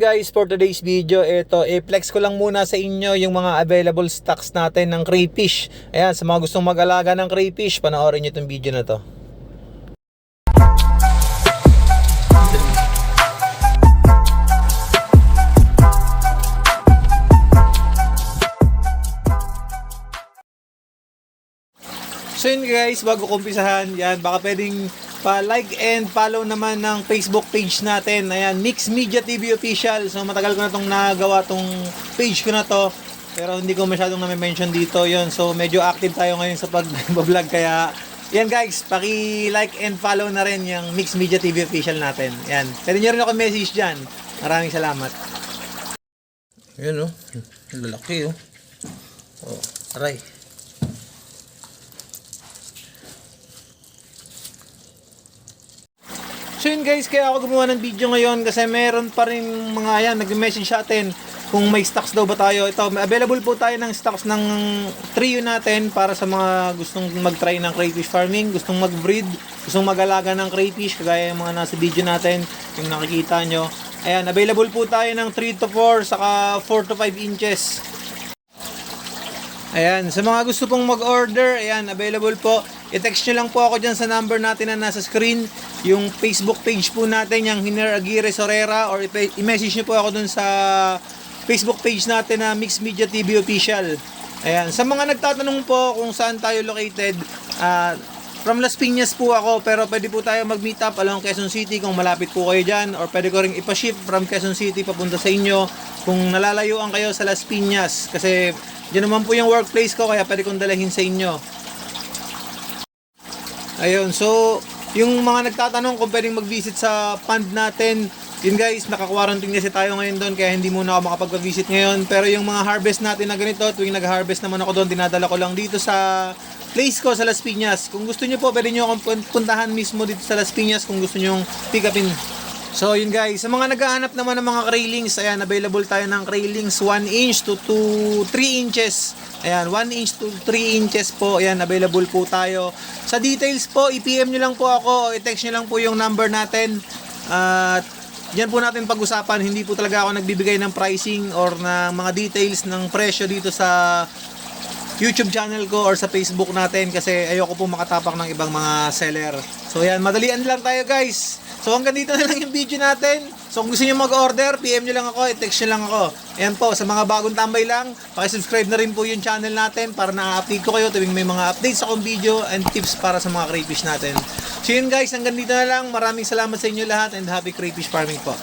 guys, for today's video, ito, i-flex ko lang muna sa inyo yung mga available stocks natin ng crayfish. Ayan, sa mga gustong mag-alaga ng crayfish, panoorin nyo itong video na to. So yun guys, bago kumpisahan, yan, baka pwedeng pa-like and follow naman ng Facebook page natin. Ayan, Mix Media TV Official. So matagal ko na itong nagawa tong page ko na to, pero hindi ko masyadong na-mention dito yon. So medyo active tayo ngayon sa pag-vlog, kaya yan guys, paki-like and follow na rin yung Mix Media TV Official natin. Yan, pwede nyo rin ako message dyan. Maraming salamat. Ayan oh, lalaki oh. Oh, aray. So yun guys, kaya ako gumawa ng video ngayon kasi meron pa rin mga ayan, nag-message sa atin kung may stocks daw ba tayo. Ito, available po tayo ng stocks ng trio natin para sa mga gustong mag-try ng crayfish farming, gustong mag-breed, gustong mag-alaga ng crayfish, kagaya yung mga nasa video natin, yung nakikita nyo. Ayan, available po tayo ng 3 to 4, saka 4 to 5 inches. Ayan, sa mga gusto pong mag-order, ayan, available po. I-text nyo lang po ako dyan sa number natin na nasa screen. Yung Facebook page po natin, yung Hiner Aguirre Sorera, or i-message nyo po ako dun sa Facebook page natin na Mix Media TV Official. Ayan, sa mga nagtatanong po kung saan tayo located, from Las Piñas po ako, pero pwede po tayo mag-meet up along Quezon City kung malapit po kayo dyan, or pwede ko rin ipa-ship from Quezon City papunta sa inyo kung nalalayuan kayo sa Las Piñas, kasi dyan naman po yung workplace ko, kaya pwede kong dalahin sa inyo. Ayun, so yung mga nagtatanong kung pwedeng mag-visit sa pond natin, yun guys, naka-quarantine kasi tayo ngayon doon, kaya hindi muna ako makapag-visit ngayon. Pero yung mga harvest natin na ganito, tuwing nag-harvest naman ako doon, dinadala ko lang dito sa place ko sa Las Piñas. Kung gusto nyo po, pwede nyo akong puntahan mismo dito sa Las Piñas kung gusto nyo pick upin. So yun guys, sa mga naghahanap naman ng mga craylings, ayan, available tayo ng craylings 1 inch to 3 inches. Ayan, 1 inch to 3 inches po, ayan, available po tayo. Sa details po, i-PM nyo lang po ako, i-text nyo lang po yung number natin. At diyan po natin pag-usapan, hindi po talaga ako nagbibigay ng pricing or ng mga details ng presyo dito sa YouTube channel ko or sa Facebook natin, kasi ayoko po makatapak ng ibang mga seller. So ayan, madalian lang tayo guys. So hanggang dito na lang yung video natin. So kung gusto nyo mag-order, PM nyo lang ako, i-text nyo lang ako. Ayan po, sa mga bagong tambay lang, pakisubscribe na rin po yung channel natin para na-update ko kayo tuwing may mga updates akong video and tips para sa mga crayfish natin. So yun guys, hanggang dito na lang. Maraming salamat sa inyo lahat and happy crayfish farming po.